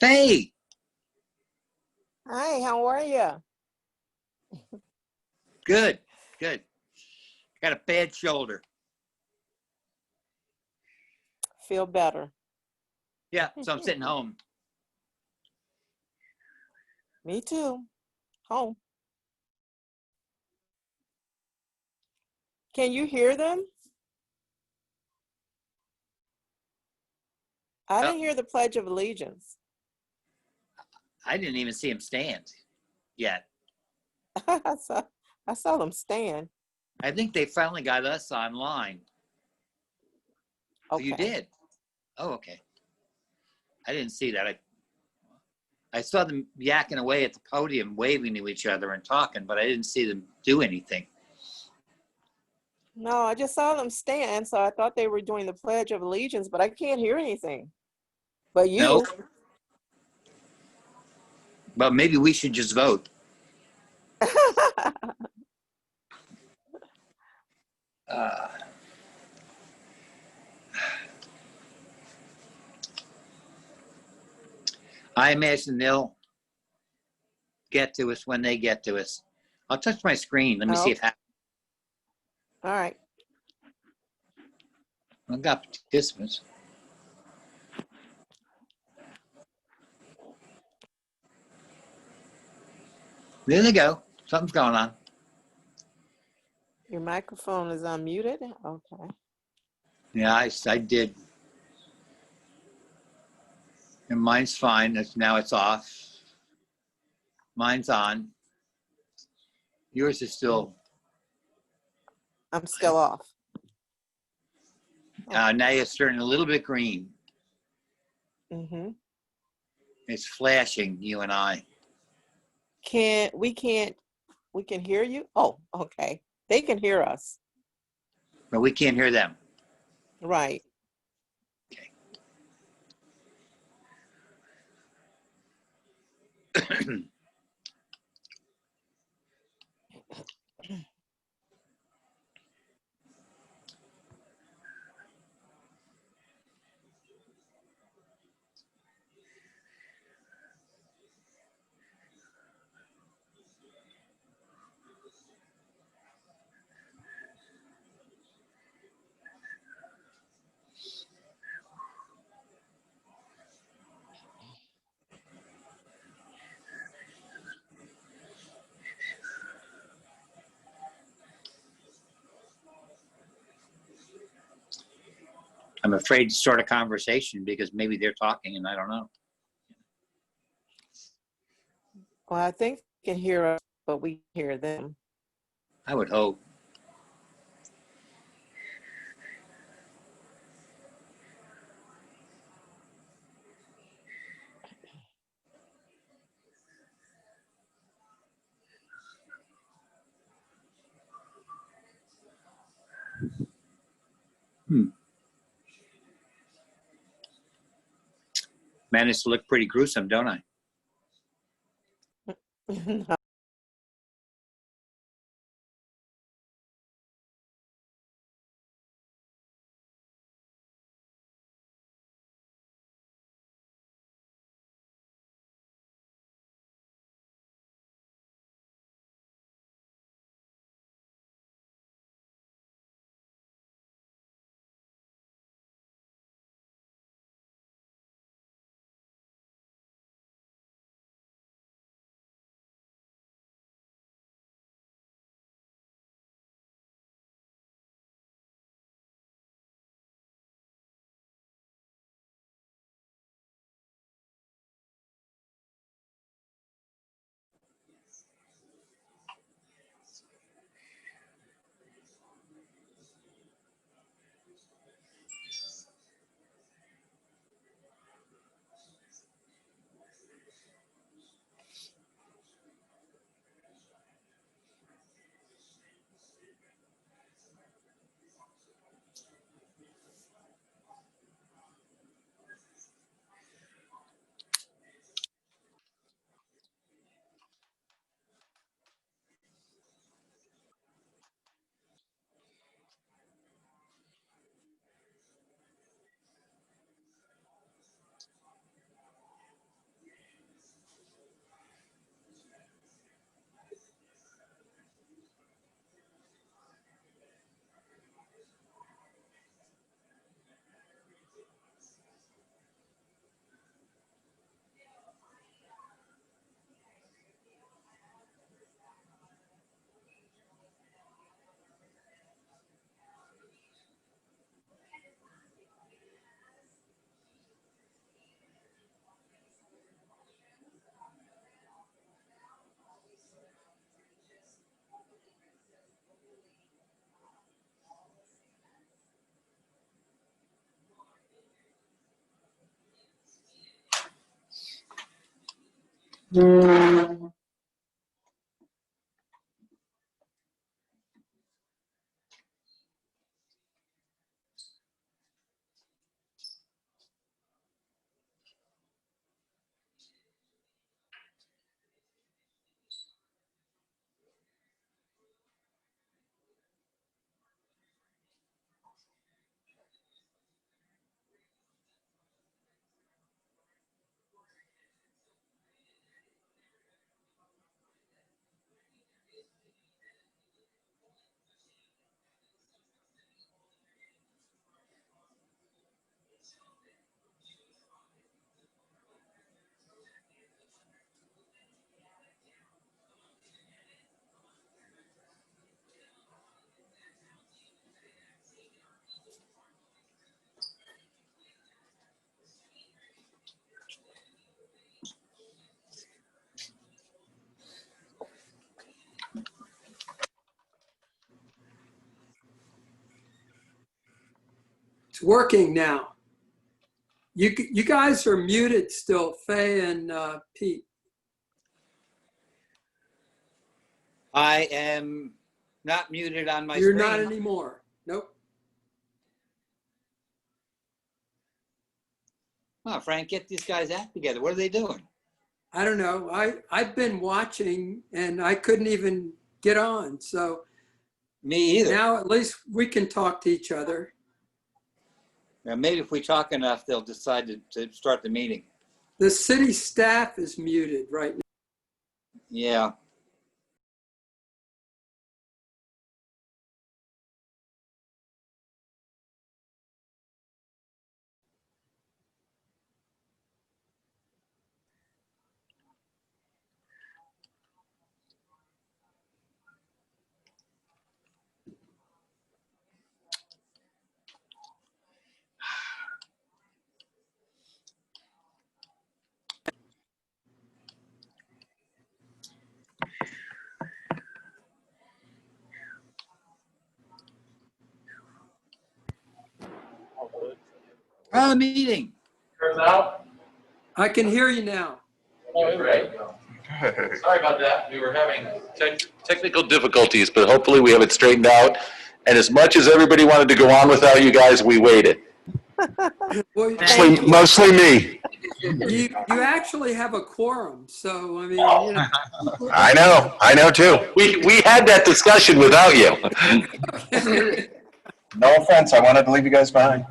Hey, Hi, how are you? good, good. Got a bad shoulder. Feel better. Yeah, so I'm sitting home. Me too. Home. Can you hear them? I Oh, didn't hear the Pledge of Allegiance. I didn't even see him stand yet. I saw, I saw them stand. I think they finally got us online. Oh, you Okay. did? Oh, okay. I didn't see that. I saw them yakking away at the podium, waving to each other and talking, but I didn't see them do anything. No, I just saw them stand, so I thought they were doing the Pledge of Allegiance, but I can't hear anything. But No, you, but maybe we should just vote. Uh, I imagine they'll get to us when they get to us. I'll touch my screen. Let me see oh, if it happens. all right. I've got participants. There they go. Something's going on. Your microphone is unmuted. Okay. Yeah, I did. And mine's fine. Now it's off. Mine's on. Yours is still. I'm still off. Okay. Now it's turning a little bit green. Mm-hmm. It's flashing, you and I. We can hear you? Oh, okay. They can hear us. But we can't hear them. Right. Okay. I'm afraid to start a conversation because maybe they're talking and I don't know. Well, I think they can hear us, but we hear them. I would hope. Managed to look pretty gruesome, don't I? It's working now. You guys are muted still, Faye and Pete. I am not muted on my You're screen. not anymore. Nope. Oh, Frank, get these guys' act together. What are they doing? I don't know. I've been watching and I couldn't even get on. So Me either. now at least we can talk to each other. Now, maybe if we talk enough, they'll decide to start the meeting. The city staff is muted right now. Yeah. Meeting. I can hear you now. Oh, great. Sorry about that. We were having technical difficulties, but hopefully we have it straightened out. And as much as everybody wanted to go on without you guys, we waited. Well, Mostly me. you actually have a quorum. So, I mean, you know. I know too. We had that discussion without you. No offense, I wanted to leave you guys behind.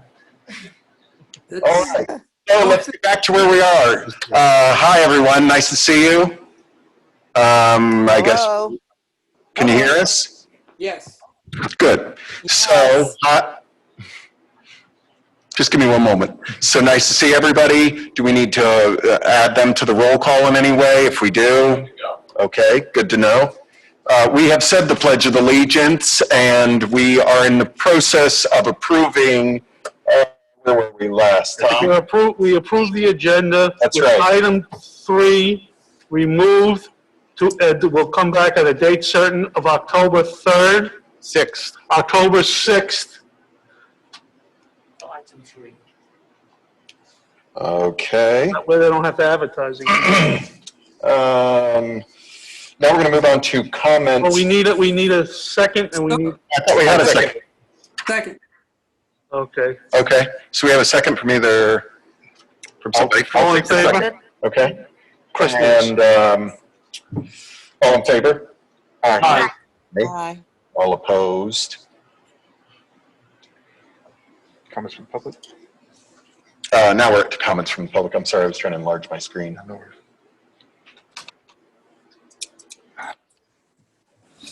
All right, so let's get back to where we are. Hi, everyone, nice to see you. I guess, Hello. can you hear us? Yes. Good. So, just give me one moment. So nice to see everybody. Do we need to add them to the roll call in any way? If we do, okay, good to know. We have said the Pledge of Allegiance, and we are in the process of approving, where were we last? We approved the agenda. That's with right. Item 3 removed we'll come back at a date certain of October 3rd. 6th. October 6th. Okay. That way they don't have to advertise again. Now we're going to move on to comments. Well, we need a second, and we need, I thought we had a second. Second. okay. Okay, so we have a second from either, from somebody. All in favor? Okay. Questions? And, all in favor? Aye. Hi. All opposed? Comments from the public? Now we're at the comments from the public. I'm sorry, I was trying to enlarge my screen.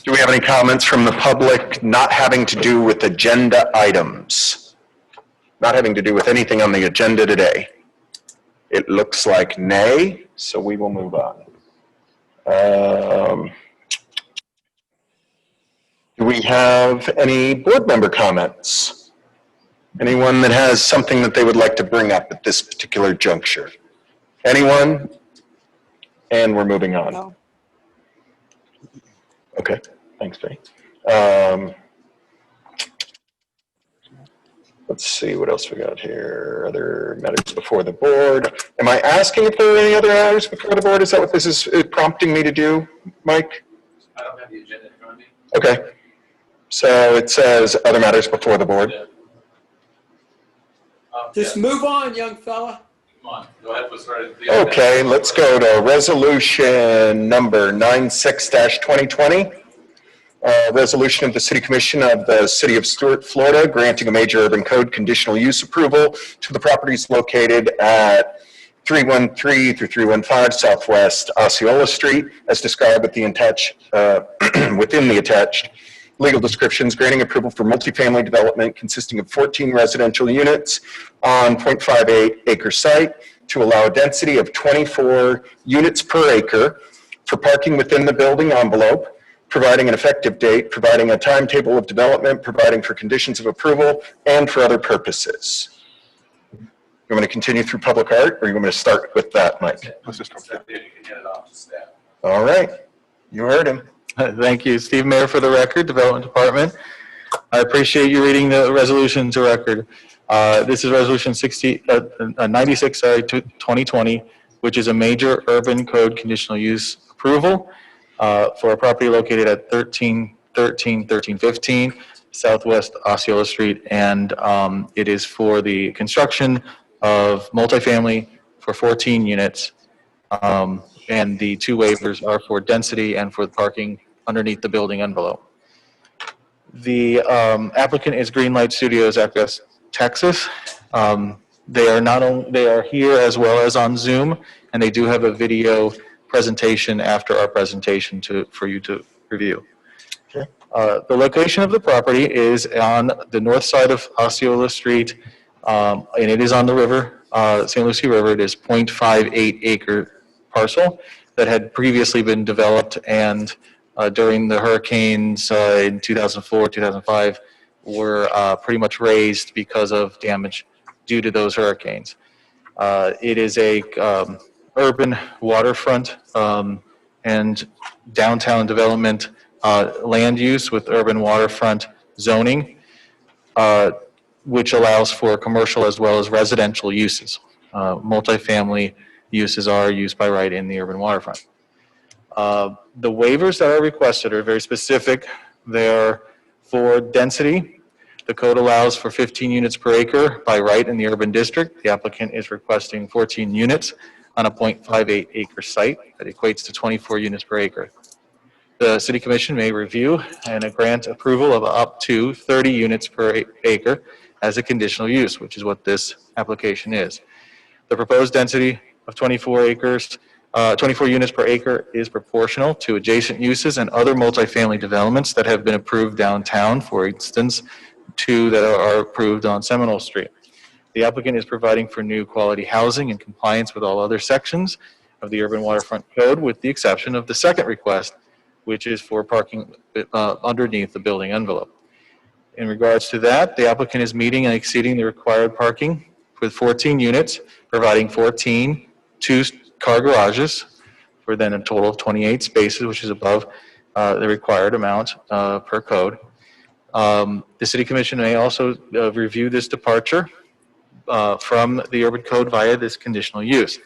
Do we have any comments from the public not having to do with agenda items? Not having to do with anything on the agenda today? It looks like nay, so we will move on. Do we have any board member comments? Anyone that has something that they would like to bring up at this particular juncture? Anyone? And we're moving on. No. Okay, thanks, Faye. let's see, what else we got here? Other matters before the board. Am I asking if there are any other matters before the board? Is that what this is prompting me to do, Mike? I don't have the agenda in front of me. Okay. So it says other matters before the board. Just Yeah, move on, young fella. come on, go ahead, we'll start at the. Okay, let's go to resolution number 96-2020. Resolution of the City Commission of the City of Stuart, Florida, granting a major urban code conditional use approval to the properties located at 313 through 315 Southwest Osceola Street, as described with the within the attached legal descriptions, granting approval for multifamily development consisting of 14 residential units on 0.58 acre site to allow a density of 24 units per acre for parking within the building envelope, providing an effective date, providing a timetable of development, providing for conditions of approval, and for other purposes. You want me to continue through public art, or you want me to start with that, Mike? Let's just go. Step there, you can hand it off to staff. All right, you heard him. Thank you. Steve Mayer for the record, Development Department. I appreciate you reading the resolution to record. This is Resolution 96, 2020, which is a major urban code conditional use approval for a property located at 1315 Southwest Osceola Street. And it is for the construction of multifamily for 14 units. And the two waivers are for density and for parking underneath the building envelope. The applicant is Greenlight Studios, Acres, Texas. They are here as well as on Zoom, and they do have a video presentation after our presentation for you to review. Okay. The location of the property is on the north side of Osceola Street, and it is on the river, St. Lucie River. It is 0.58 acre parcel that had previously been developed, and during the hurricanes in 2004, 2005, were pretty much raised because of damage due to those hurricanes. It is a urban waterfront and downtown development land use with urban waterfront zoning, which allows for commercial as well as residential uses. Multifamily uses are used by right in the urban waterfront. The waivers that are requested are very specific. They're for density. The code allows for 15 units per acre by right in the urban district. The applicant is requesting 14 units on a 0.58 acre site that equates to 24 units per acre. The City Commission may review and grant approval of up to 30 units per acre as a conditional use, which is what this application is. The proposed density of 24 units per acre is proportional to adjacent uses and other multifamily developments that have been approved downtown, for instance, two that are approved on Seminole Street. The applicant is providing for new quality housing in compliance with all other sections of the Urban Waterfront Code, with the exception of the second request, which is for parking underneath the building envelope. In regards to that, the applicant is meeting and exceeding the required parking with 14 units, providing 14 two-car garages for then a total of 28 spaces, which is above the required amount per code. The City Commission may also review this departure from the urban code via this conditional use.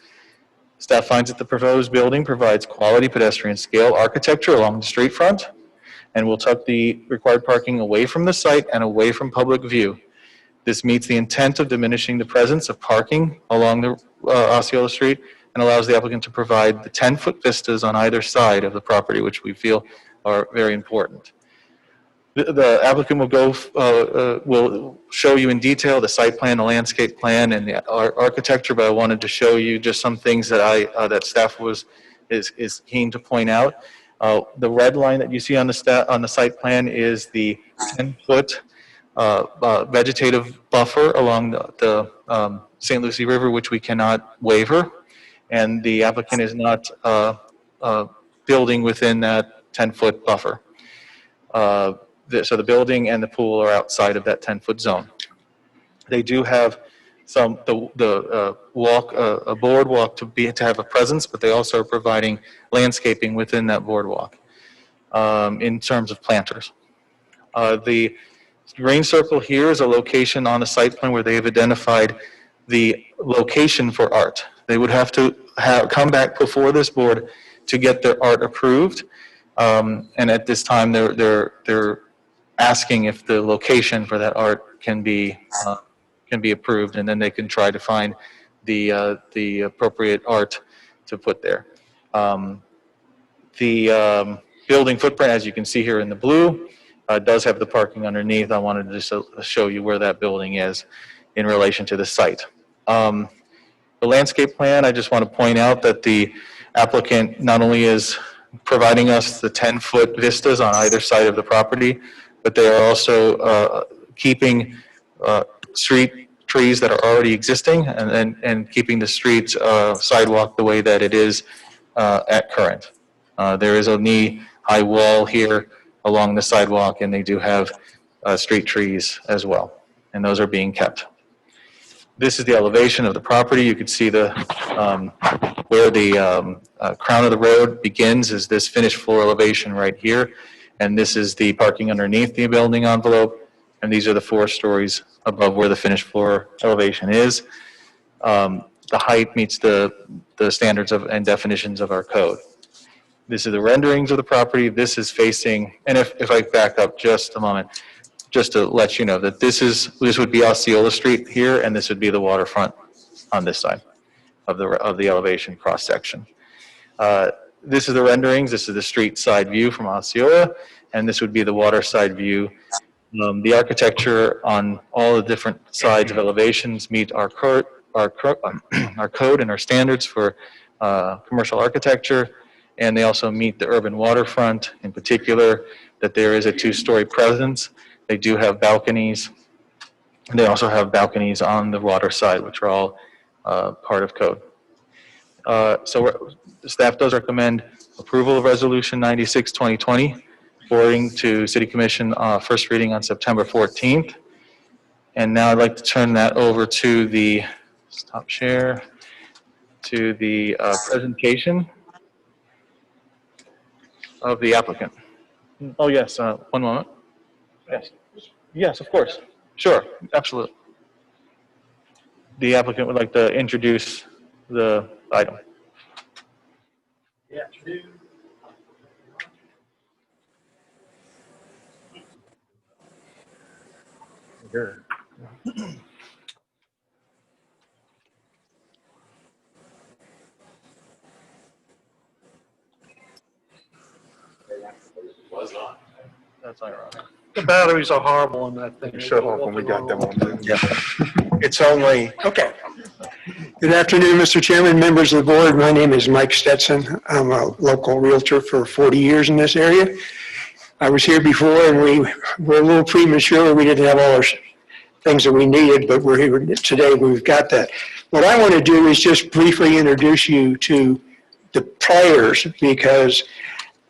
Staff finds that the proposed building provides quality pedestrian scale architecture along the street front and will tuck the required parking away from the site and away from public view. This meets the intent of diminishing the presence of parking along the Osceola Street and allows the applicant to provide the 10-foot vistas on either side of the property, which we feel are very important. The applicant will show you in detail the site plan, the landscape plan, and the architecture, but I wanted to show you just some things that that staff is keen to point out. The red line that you see on the site plan is the 10-foot vegetative buffer along the St. Lucie River, which we cannot waiver, and the applicant is not building within that 10-foot buffer. So the building and the pool are outside of that 10-foot zone. They do have a boardwalk to have a presence, but they also are providing landscaping within that boardwalk in terms of planters. The green circle here is a location on the site plan where they have identified the location for art. They would have to come back before this board to get their art approved. And at this time, they're asking if the location for that art can be approved, and then they can try to find the appropriate art to put there. The building footprint, as you can see here in the blue, does have the parking underneath. I wanted to just show you where that building is in relation to the site. The landscape plan, I just want to point out that the applicant not only is providing us the 10-foot vistas on either side of the property, but they are also keeping street trees that are already existing and keeping the street sidewalk the way that it is at current. There is a knee-high wall here along the sidewalk, and they do have street trees as well, and those are being kept. This is the elevation of the property. You can see the where the crown of the road begins is this finished floor elevation right here, and this is the parking underneath the building envelope, and these are the 4 stories above where the finished floor elevation is. The height meets the standards and definitions of our code. This is the renderings of the property. This is facing, and if I back up just a moment, just to let you know that this would be Osceola Street here, and this would be the waterfront on this side of the elevation cross section. This is the renderings. This is the street side view from Osceola, and this would be the water side view. The architecture on all the different sides of elevations meet our code and our standards for commercial architecture, and they also meet the urban waterfront, in particular, that there is a 2-story presence. They do have balconies, and they also have balconies on the water side, which are all part of code. The staff does recommend approval of Resolution 96-2020, forwarding to City Commission first reading on September 14th. And now I'd like to turn that over to the, stop share, to the presentation of the applicant. Oh, yes, one moment. Yes. Yes, of course. Sure, absolutely. The applicant would like to introduce the item. Was on. That's ironic. The batteries are horrible on that thing. Shut off when we got them on. Yeah. It's only, Okay. Good afternoon, Mr. Chairman, members of the board. My name is Mike Stetson. I'm a local realtor for 40 years in this area. I was here before and we were a little premature. We didn't have all our things that we needed, but we're here today. We've got that. What I want to do is just briefly introduce you to the players because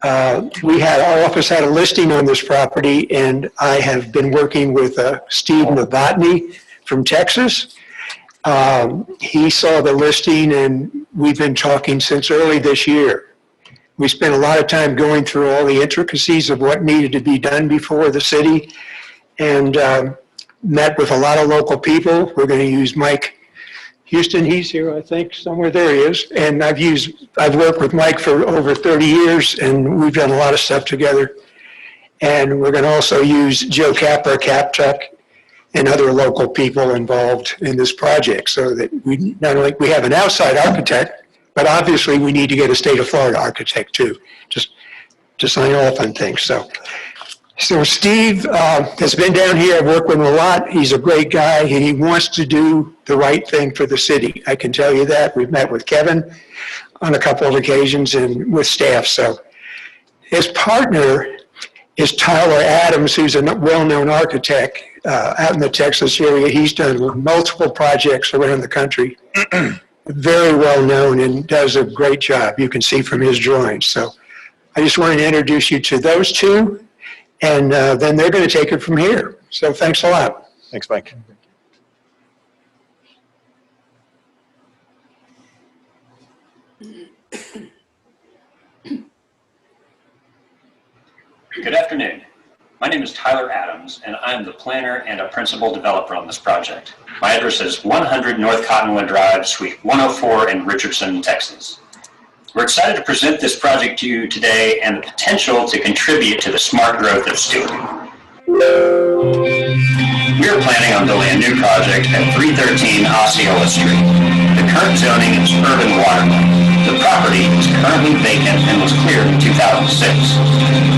our office had a listing on this property, and I have been working with Steve Novotny from Texas. He saw the listing, and we've been talking since early this year. We spent a lot of time going through all the intricacies of what needed to be done before the city, and met with a lot of local people. We're going to use Mike Houston. He's here, I think, somewhere. There he is. And I've worked with Mike for over 30 years, and we've done a lot of stuff together. And we're going to also use Joe Capper, CapTech, and other local people involved in this project, so that we not only we have an outside architect, but obviously we need to get a state of Florida architect too, just to sign off on things. So Steve has been down here. I've worked with him a lot. He's a great guy, and he wants to do the right thing for the city. I can tell you that. We've met with Kevin on a couple of occasions and with staff. So his partner is Tyler Adams, who's a well-known architect out in the Texas area. He's done multiple projects around the country. Very well-known and does a great job. You can see from his drawings. So I just wanted to introduce you to those two. And then they're going to take it from here. So thanks a lot. thanks, Mike. Good afternoon. My name is Tyler Adams, and I am the planner and a principal developer on this project. My address is 100 North Cottonwood Drive, Suite 104 in Richardson, Texas. We're excited to present this project to you today and the potential to contribute to the smart growth of Stewart. We are planning on building a new project at 313 Osceola Street. The current zoning is urban waterway. The property is currently vacant and was cleared in 2006.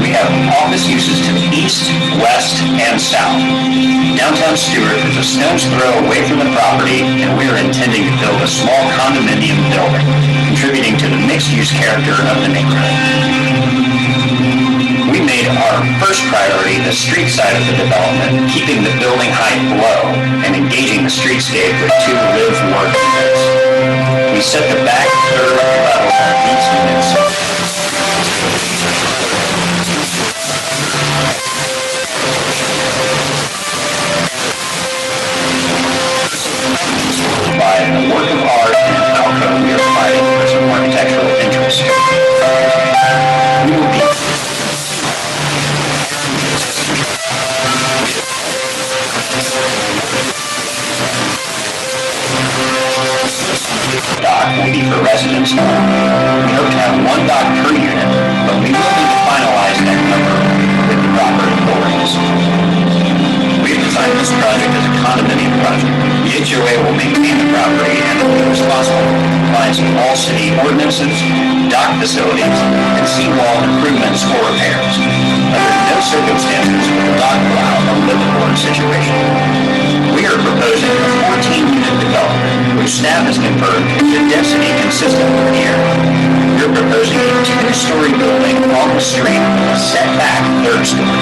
We have office uses to the east, west, and south. Downtown Stewart is a stone's throw away from the property, and we are intending to build a small condominium building, contributing to the mixed-use character of the neighborhood. We made our first priority the street side of the development, keeping the building height low and engaging the streetscape with 2 live-work units. We set the back third level of these units by a work of art and an alcove we are providing for some architectural interest. We will be dock will be for residents only. We hope to have 1 dock per unit, but we will need to finalize that number with the proper authorities. We have designed this project as a condominium project. The HOA will maintain the property and will be responsible for compliance with all city ordinances, dock facilities, and seawall improvements or repairs. Under no circumstances will the dock allow a livable situation. We are proposing a 14-unit development, which staff has confirmed is a density consistent with the area. We're proposing a 2-story building on the street with a setback 3rd story.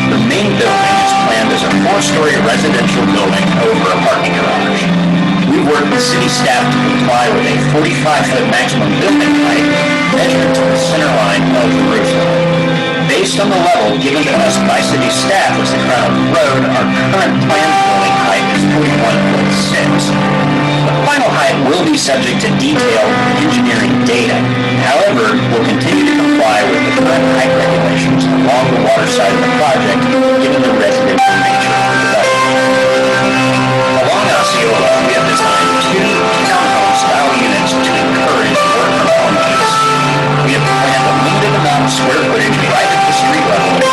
The main building is planned as a 4-story residential building over a parking garage. We've worked with city staff to comply with a 45-foot maximum building height measured to the center line of the roof line. Based on the level given to us by city staff as the crown of the road, our current planned building height is 41.6. The final height will be subject to detailed engineering data. However, we'll continue to comply with the current height regulations along the water side of the project, given the residential nature of the development. Along Osceola, we have designed 2 townhome-style units to encourage work-from-home use. We have planned a limited amount of square footage right at the street level,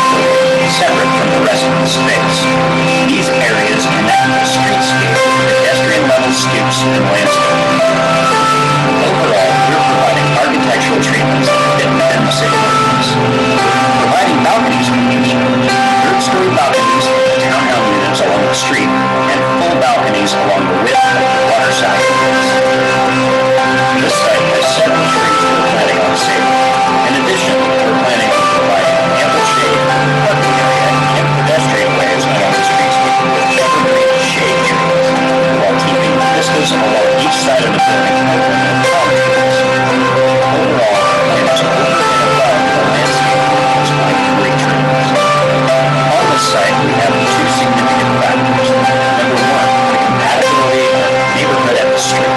separate from the rest of the space. These areas connect the streetscape with pedestrian-level stoops and landscaping. Overall, we're providing architectural treatments that fit within the city ordinance. Providing balconies for use, 3rd-story balconies in the townhome units along the street, and full balconies along the width of the water side of this site has 7 trees we're planning on saving. In addition, we're planning on providing ample shade, parking area, and pedestrian ways along the streets with evergreen shade trees, while keeping vistas along each side of the building open and palm trees. Overall, plans are over and above the landscape plans by 3 trees. On this site, we have 2 significant factors. Number 1, the compatibility of the neighborhood at the street.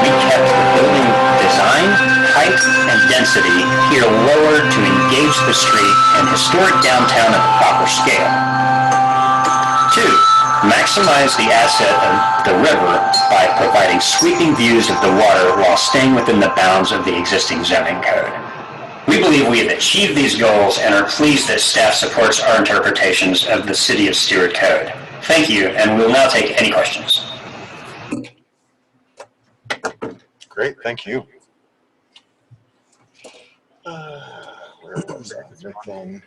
We kept the building design, height, and density here lower to engage the street and historic downtown at the proper scale. 2, maximize the asset of the river by providing sweeping views of the water while staying within the bounds of the existing zoning code. We believe we have achieved these goals and are pleased that staff supports our interpretations of the City of Stewart Code. Thank you, and we will now take any questions. Great, thank you. Where was everything?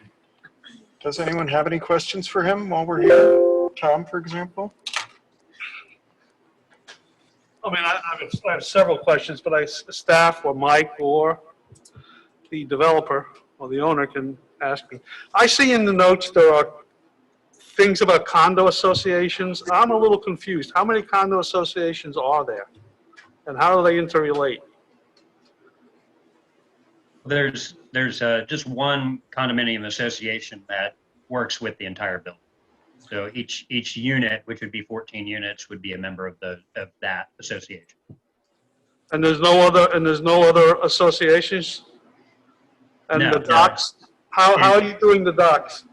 Does anyone have any questions for him while we're here? Tom, for example? I mean, I have several questions, but staff or Mike or the developer or the owner can ask me. I see in the notes there are things about condo associations. I'm a little confused. How many condo associations are there? And how do they interrelate? There's just one condominium association that works with the entire building. So each unit, which would be 14 units, would be a member of that association. And there's no other associations? And No, the docks? How are you doing the docks?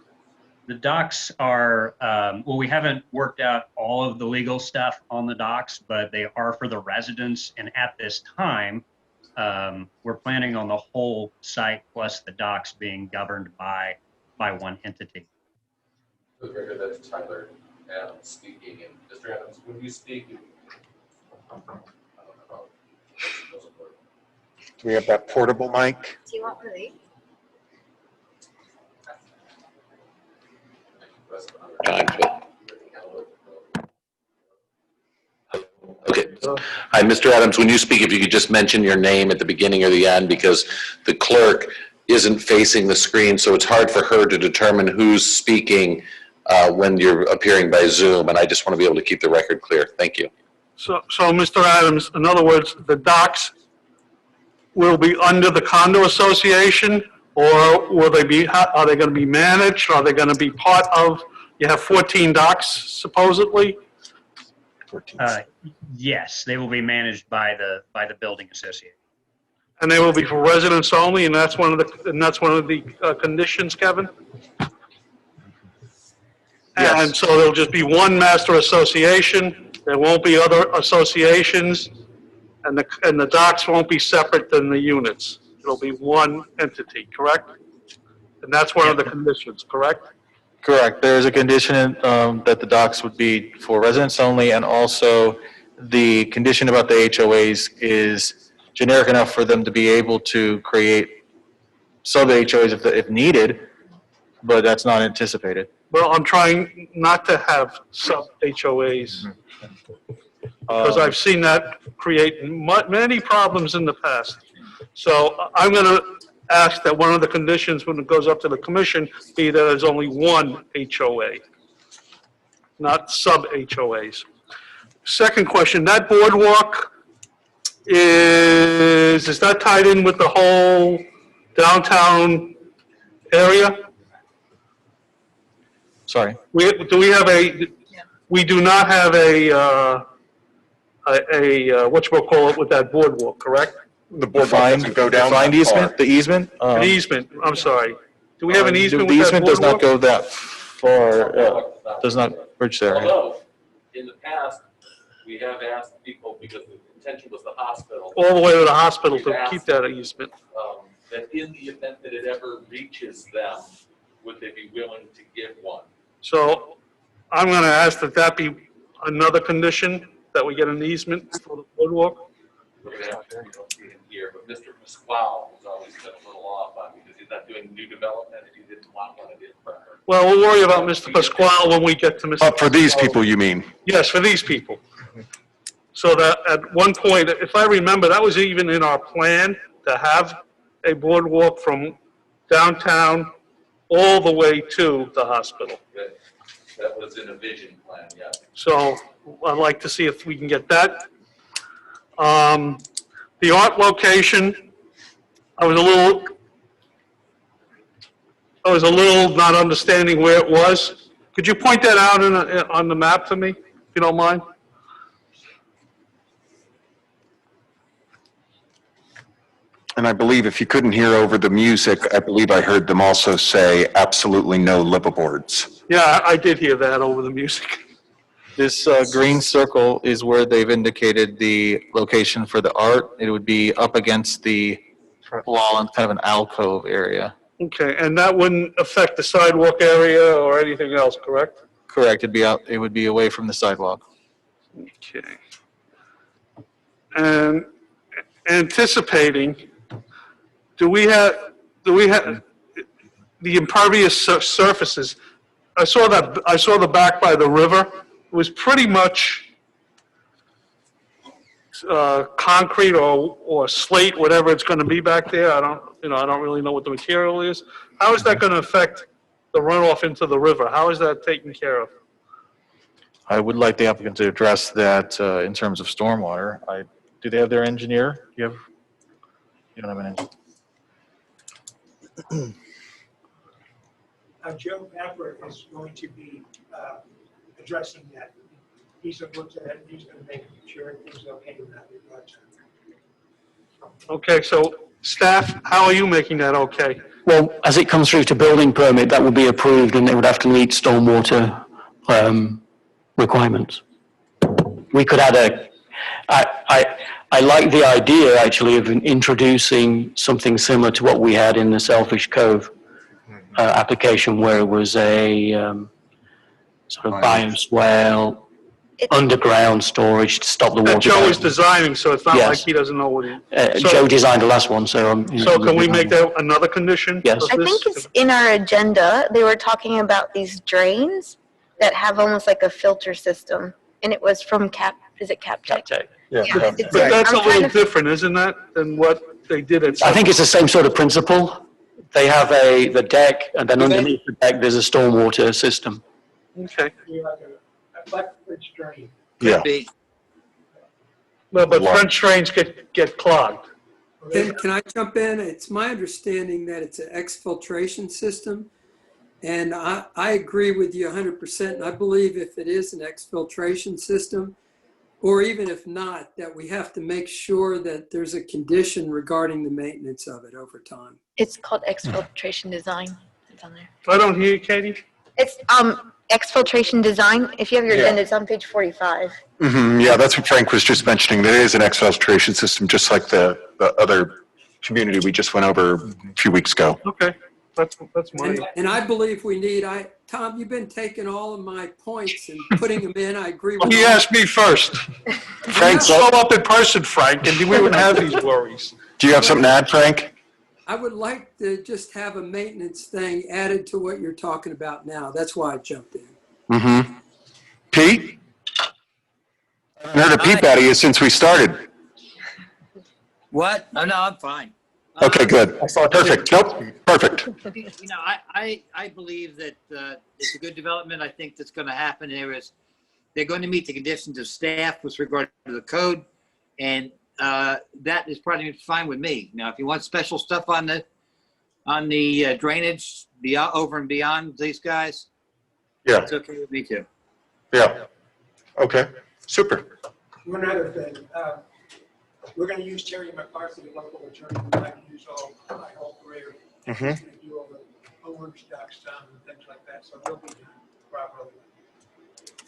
The docks are, well, we haven't worked out all of the legal stuff on the docks, but they are for the residents. And at this time, we're planning on the whole site plus the docks being governed by one entity. For the record, that's Tyler Adams speaking, and Mr. Adams, when you speak, I don't know. Do we have that portable mic? Do you want relief? Okay. Hi, Mr. Adams, when you speak, if you could just mention your name at the beginning or the end, because the clerk isn't facing the screen, so it's hard for her to determine who's speaking when you're appearing by Zoom, and I just want to be able to keep the record clear. Thank you. So Mr. Adams, in other words, the docks will be under the condo association, or will they be, are they going to be managed? Are they going to be part of, you have 14 docks supposedly? Yes, they will be managed by the building association. And they will be for residents only, and that's one of the conditions, Kevin? Yes. And so there'll just be one master association, there won't be other associations, and the docks won't be separate than the units. It'll be one entity, correct? And that's one of the conditions, correct? Correct. There is a condition that the docks would be for residents only, and also the condition about the HOAs is generic enough for them to be able to create sub-HOAs if needed, but that's not anticipated. Well, I'm trying not to have sub-HOAs, because I've seen that create many problems in the past. So I'm going to ask that one of the conditions when it goes up to the commission be that there's only one HOA, not sub-HOAs. Second question, that boardwalk is that tied in with the whole downtown area? Sorry. We do not have a whatchamacallit with that boardwalk, correct? The boardwalk doesn't go down Defined that easement, far. the easement? An easement, I'm sorry. Do we have an easement The with that easement does not boardwalk? go that far, does not bridge there. Although, in the past, we have asked people, because the intention was the hospital, All the way to the hospital to keep that easement. that in the event that it ever reaches them, would they be willing to give one? So I'm going to ask that be another condition, that we get an easement for the boardwalk. We're gonna have to, you don't see it here, but Mr. Pasquale was always been a little off on, because he's not doing new development, and he didn't want one of his prior. Well, we'll worry about Mr. Pasquale when we get to Mr. For these people, you mean? Yes, for these people. So that at one point, if I remember, that was even in our plan to have a boardwalk from downtown all the way to the hospital. That was in a vision plan, yeah. So I'd like to see if we can get that. The art location, I was a little not understanding where it was. Could you point that out on the map to me, if you don't mind? And I believe if you couldn't hear over the music, I believe I heard them also say absolutely no liveaboards. Yeah, I did hear that over the music. This green circle is where they've indicated the location for the art. It would be up against the wall in kind of an alcove area. Okay, and that wouldn't affect the sidewalk area or anything else, correct? Correct, it would be away from the sidewalk. Okay. And anticipating, do we have the impervious surfaces? I saw the back by the river. It was pretty much concrete or slate, whatever it's going to be back there. I don't really know what the material is. How is that going to affect the runoff into the river? How is that taken care of? I would like the applicant to address that in terms of stormwater. Do they have their engineer? You don't have an engineer. Joe Pepper is going to be addressing that. He's looked at it, he's going to make sure everything's okay in that regard. Okay, so staff, how are you making that okay? Well, as it comes through to building permit, that will be approved and it would have to meet stormwater requirements. We could add I like the idea actually of introducing something similar to what we had in the Selfish Cove application, where it was a sort of bioswale, underground storage to stop the water. That Joe is designing, so it's not Yes. like he doesn't know what he. Joe designed the last one, so. So can we make that another condition? Yes. of I this? think it's in our agenda. They were talking about these drains that have almost like a filter system. And it was from is it CapTech? CapTech. Yeah. it's But there. that's I'm a little trying to- different, isn't that, than what they did at. I think it's the same sort of principle. They have the deck, and then underneath the deck, there's a stormwater system. Okay. Be like a black bridge drain. Yeah. Could be. Well, but French drains get clogged. Can I jump in? It's my understanding that it's an exfiltration system. And I agree with you 100%. And I believe if it is an exfiltration system, or even if not, that we have to make sure that there's a condition regarding the maintenance of it over time. It's called exfiltration design. It's on there. I don't hear you, Katie. It's exfiltration design. If you have your Yeah. agenda, it's on page 45. Yeah, that's what Frank was just mentioning. There is an exfiltration system, just like the other community we just went over a few weeks ago. Okay, that's my. And I believe we need, Tom, you've been taking all of my points and putting them in. I agree with He all. asked me first. Frank, Show up in person, Frank, and we wouldn't have these worries. do you have something to add, Frank? I would like to just have a maintenance thing added to what you're talking about now. That's why I jumped in. Mm-hmm. Pete? I haven't heard a peep out of you since we started. What? Oh, no, I'm fine. Okay, good. Perfect. Nope, perfect. You know, I believe that it's a good development. I think that's going to happen. They're going to meet the conditions of staff with regard to the code, and that is probably fine with me. Now, if you want special stuff on the drainage beyond, over and beyond these guys, Yeah, it's okay with me too. yeah. Okay, super. One other thing, we're gonna use Terry McCarthy, the local attorney, we'd like to use all my whole career. Mm-hmm. He's gonna do all the overstock stuff and things like that, so they'll be done properly.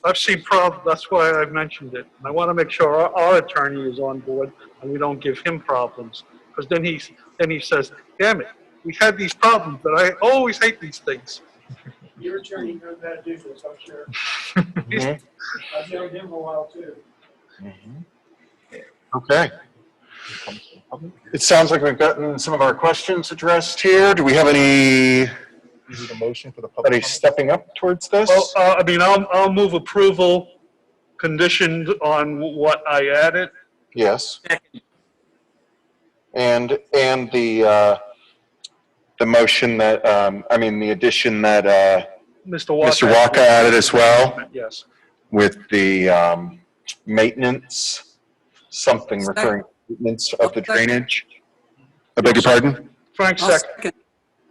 I've seen problems, that's why I mentioned it. I want to make sure our attorney is on board and we don't give him problems. Because then he says, damn it, we had these problems, but I always hate these things. Your attorney knows how to do this, I'm sure. Mhm. I've known him a while too. Okay. It sounds like we've gotten some of our questions addressed here. Do we have any, Is it a motion for the anybody stepping up towards this? Well, I mean, I'll move approval conditioned on what I added. Yes. And the motion that, the addition that Mr. Walker. Mr. Walker added as well, Yes. with the maintenance, something referring to maintenance of the drainage. I beg your pardon? Frank I'll second. second.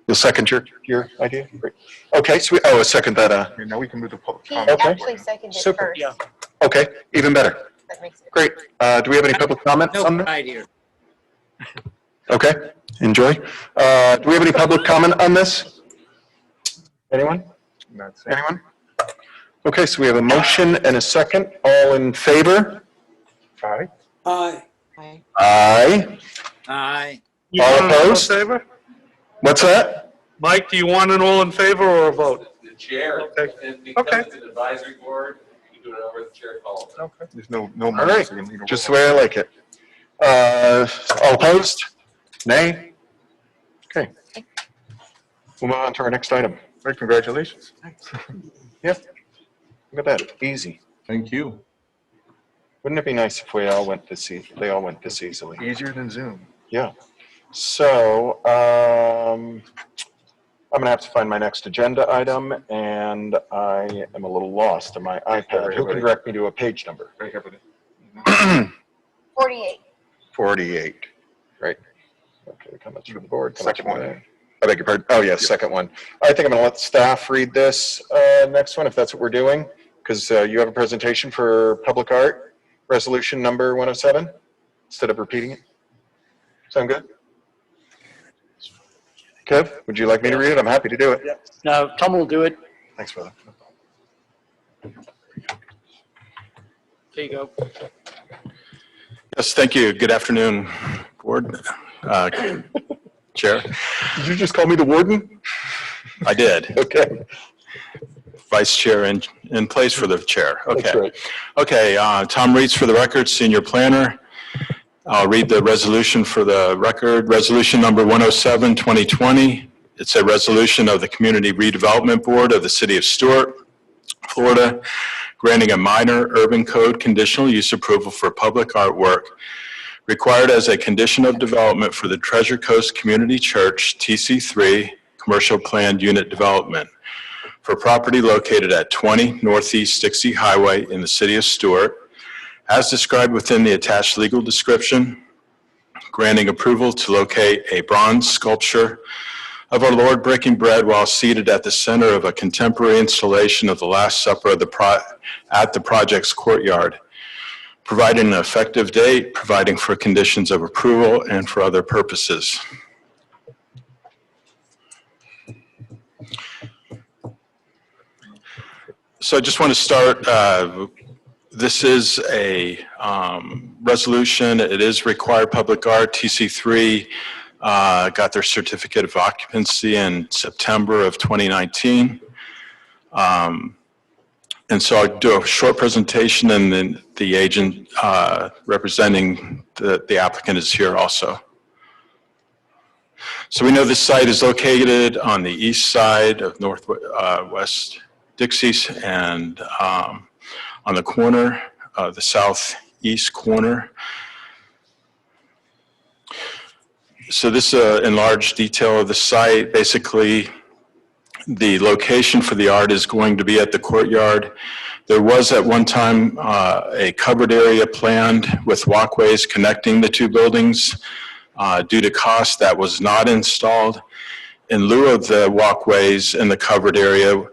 You'll second your idea? Great. Okay, so a second that, Okay, now we can move the public He comment. Okay. actually seconded it Super. first. Yeah. okay, even better. That makes it. Great. Do we have any public comment No on that? pride here. Okay, enjoy. Do we have any public comment on this? Anyone? That's it. Anyone? Okay, so we have a motion and a second. All in favor? Aye. Aye. Aye. Aye. You All want an all in opposed? favor? What's that? Mike, do you want an all in favor or a vote? The chair, Okay. and because Okay. it's an advisory board, you can do it over the chair calls. Okay. There's no All money, right, so you need a just the roll. way I like it. All opposed? Nay? Okay. We'll move on to our next item. Right, congratulations. Yeah. Look at that, easy. Thank you. Wouldn't it be nice if they all went this easily? Easier than Zoom. Yeah. So, I'm gonna have to find my next agenda item, and I am a little lost on my iPad. Who can direct me to a page number? Right here, buddy. 48. 48, right. Okay, comments from the board. comments Second from one. the- I beg your pardon. Oh, yes, second one. I think I'm gonna let staff read this next one, if that's what we're doing, because you have a presentation for public art, resolution number 107, instead of repeating it. Sound good? Kev, would you like me to read it? I'm happy to do it. No, Tom will do it. Thanks, brother. There you go. Yes, thank you. Good afternoon, Board, Chair. Did you just call me the warden? I did. Okay. Vice Chair in place for the Chair. Okay. That's right. Okay, Tom Reitz for the record, Senior Planner. I'll read the resolution for the record. Resolution number 107, 2020. It's a resolution of the Community Redevelopment Board of the City of Stuart, Florida, granting a minor urban code conditional use approval for public artwork required as a condition of development for the Treasure Coast Community Church, TC3, Commercial Planned Unit Development, for property located at 20 Northeast Dixie Highway in the City of Stuart, as described within the attached legal description, granting approval to locate a bronze sculpture of our Lord breaking bread while seated at the center of a contemporary installation of the Last Supper at the project's courtyard, providing an effective date, providing for conditions of approval, and for other purposes. So I just want to start, this is a resolution. It is required public art. TC3 got their certificate of occupancy in September of 2019. And so I'll do a short presentation, and then the agent representing the applicant is here also. So we know this site is located on the east side of Northwest Dixie's and on the corner, the southeast corner. So this is an enlarged detail of the site. Basically, the location for the art is going to be at the courtyard. There was at one time a covered area planned with walkways connecting the two buildings. Due to cost, that was not installed. In lieu of the walkways in the covered area,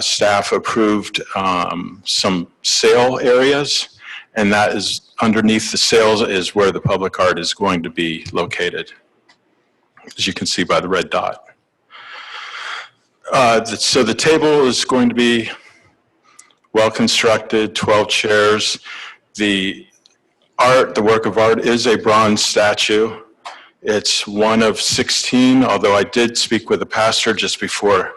staff approved some sale areas, and that is underneath the sales is where the public art is going to be located, as you can see by the red dot. So the table is going to be well constructed, 12 chairs. The work of art is a bronze statue. It's one of 16, although I did speak with the pastor just before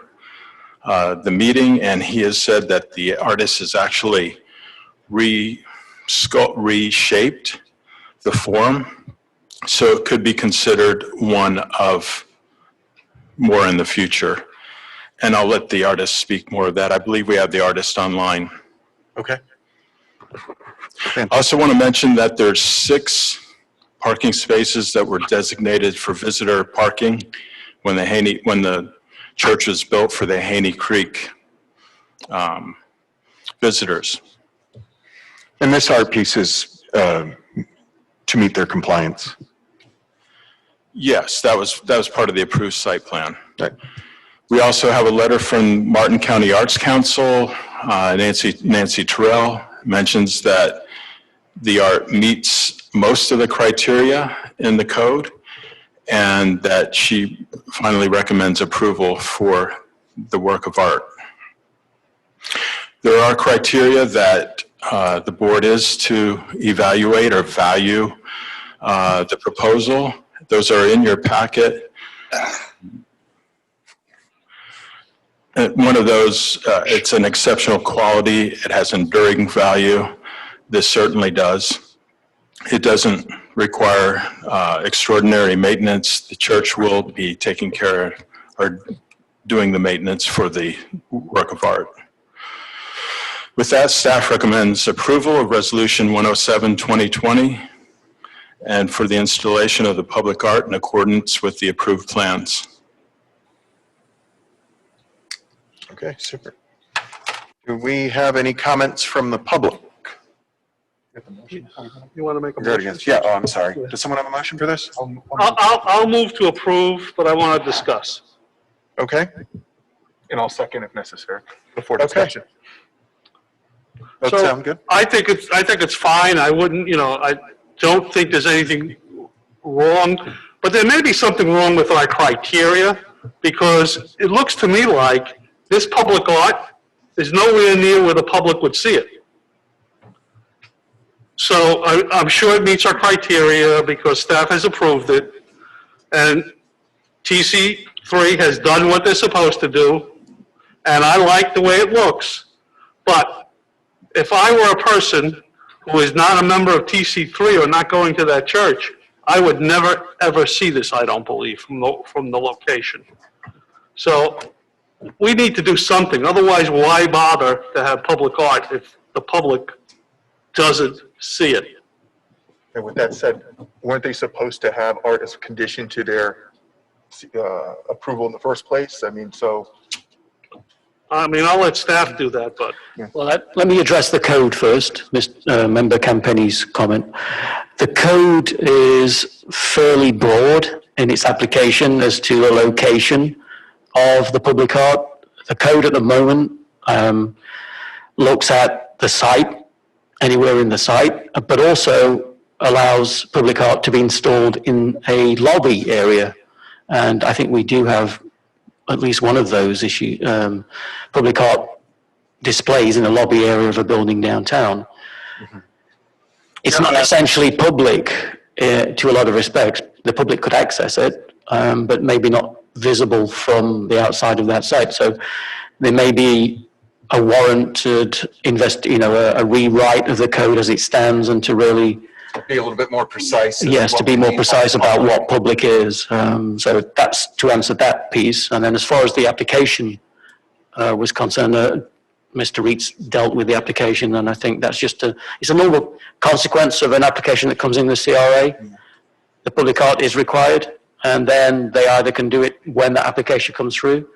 the meeting, and he has said that the artist has actually reshaped the form, so it could be considered one of more in the future. And I'll let the artist speak more of that. I believe we have the artist online. Okay. I also want to mention that there's 6 parking spaces that were designated for visitor parking when the church was built for the Haney Creek visitors. And this art piece is to meet their compliance. Yes, that was part of the approved site plan. Right. We also have a letter from Martin County Arts Council. Nancy Terrell mentions that the art meets most of the criteria in the code, and that she finally recommends approval for the work of art. There are criteria that the board is to evaluate or value the proposal. Those are in your packet. One of those, it's an exceptional quality. It has enduring value. This certainly does. It doesn't require extraordinary maintenance. The church will be taking care or doing the maintenance for the work of art. With that, staff recommends approval of Resolution 107, 2020, and for the installation of the public art in accordance with the approved plans. Okay, super. Do we have any comments from the public? You want to make a Go ahead motion? again. Yeah, oh, I'm sorry. Does someone have a motion for this? I'll move to approve, but I want to discuss. Okay, And I'll second if necessary, before Okay. discussion. that So, sound good? I think it's fine. I wouldn't, I don't think there's anything wrong, but there may be something wrong with our criteria. because it looks to me like this public art is nowhere near where the public would see it. So I'm sure it meets our criteria because staff has approved it. And TC3 has done what they're supposed to do. And I like the way it looks. But if I were a person who is not a member of TC3 or not going to that church, I would never, ever see this, I don't believe, from the location. So we need to do something. Otherwise, why bother to have public art if the public doesn't see it? And with that said, weren't they supposed to have art as a condition to their approval in the first place? I mean, so. I'll let staff do that, but. Well, let me address the code first, Member Campani's comment. The code is fairly broad in its application as to a location of the public art. The code at the moment looks at the site, anywhere in the site, but also allows public art to be installed in a lobby area. And I think we do have at least one of those public art displays in a lobby area of a building downtown. Mm-hmm. It's not essentially public to a lot of respects. The public could access it, but maybe not visible from the outside of that site. So there may be a warranted a rewrite of the code as it stands, and to really Be a little bit more precise. yes, to be more precise about what public is. So that's to answer that piece. And then as far as the application was concerned, Mr. Reitz dealt with the application, and I think that's just it's a normal consequence of an application that comes in the CRA. The public art is required, and then they either can do it when the application comes through,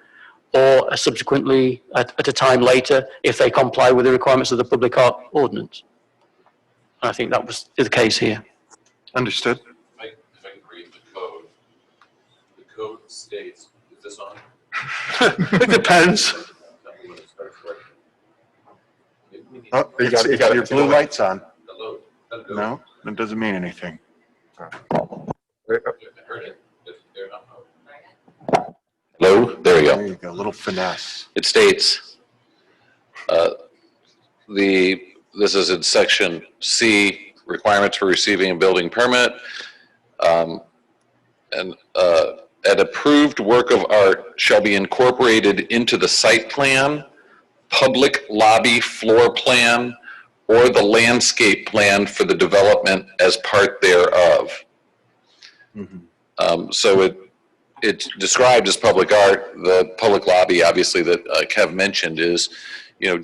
or subsequently at a time later if they comply with the requirements of the public art ordinance. I think that was the case here. Understood. If I can read the code states, is this on? It depends. Oh, You got your blue lights on. The load. No, that doesn't mean anything. I heard it. They're not. Hello, there we There go. you go, a little finesse. It states, this is in section C, requirements for receiving a building permit. An approved work of art shall be incorporated into the site plan, public lobby floor plan, or the landscape plan for the development as part thereof. So it's described as public art. The public lobby, obviously, that Kev mentioned is,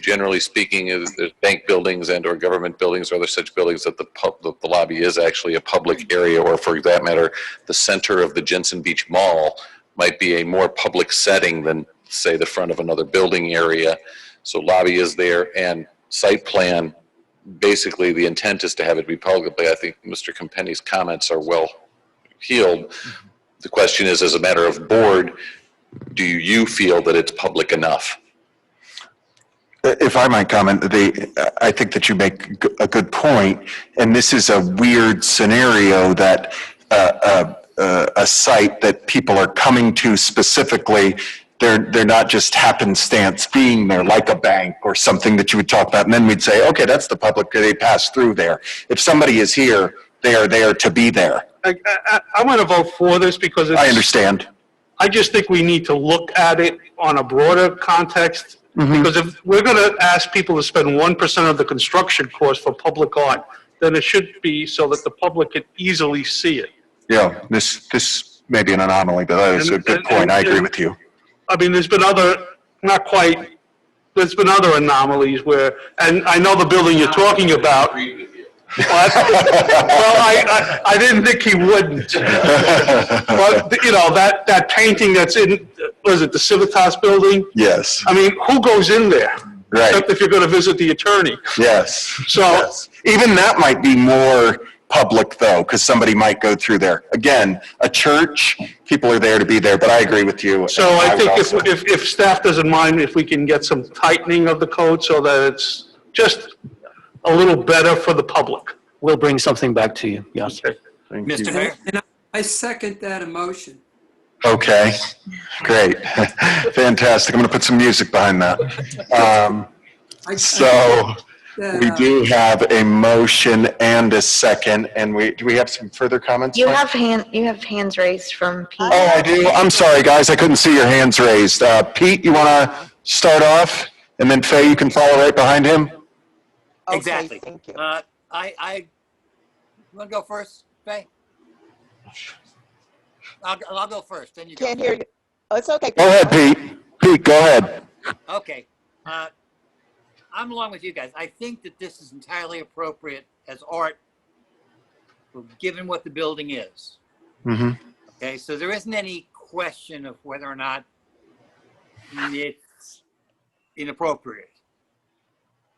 generally speaking, there's bank buildings and or government buildings or other such buildings that the lobby is actually a public area, or for that matter, the center of the Jensen Beach Mall might be a more public setting than, say, the front of another building area. So lobby is there, and site plan, basically the intent is to have it be public. I think Mr. Campenni's comments are well healed. The question is, as a matter of board, do you feel that it's public enough? If I might comment, I think that you make a good point, and this is a weird scenario that a site that people are coming to specifically, they're not just happenstance being there, like a bank or something that you would talk about, and then we'd say, okay, that's the public, they pass through there. If somebody is here, they are there to be there. I'm going to vote for this because I understand. I just think we need to look at it on a broader context. Because if we're going to ask people to spend 1% of the construction cost for public art, then it should be so that the public can easily see it. Yeah, this may be an anomaly, but that is a good point. I agree with you. There's been there's been other anomalies where, and I know the building you're talking about. Well, I didn't think he wouldn't. But, that painting that's in, was it the Civitas building? Yes. Who goes in there? Right. Except if you're going to visit the attorney. Yes. So. Yes. Even that might be more public though, because somebody might go through there. Again, a church, people are there to be there, but I agree with you. So I think if staff doesn't mind, if we can get some tightening of the code so that it's just a little better for the public. We'll bring something back to you, yes. Okay. Mr. Mayor? And I second that emotion. Okay, great. Fantastic. I'm going to put some music behind that. So we do have a motion and a second, and do we have some further comments? You Mike? have hands raised from Pete. Oh, I do? I'm sorry, guys. I couldn't see your hands raised. Pete, you want to start off? And then Faye, you can follow right behind him? Okay, Exactly. thank you. You want to go first, Faye? I'll go first, then you go. Can't hear you. Oh, it's okay. Go ahead, Pete. Pete, go ahead. Okay. I'm along with you guys. I think that this is entirely appropriate as art, given what the building is. Mm-hmm. Okay, so there isn't any question of whether or not it's inappropriate.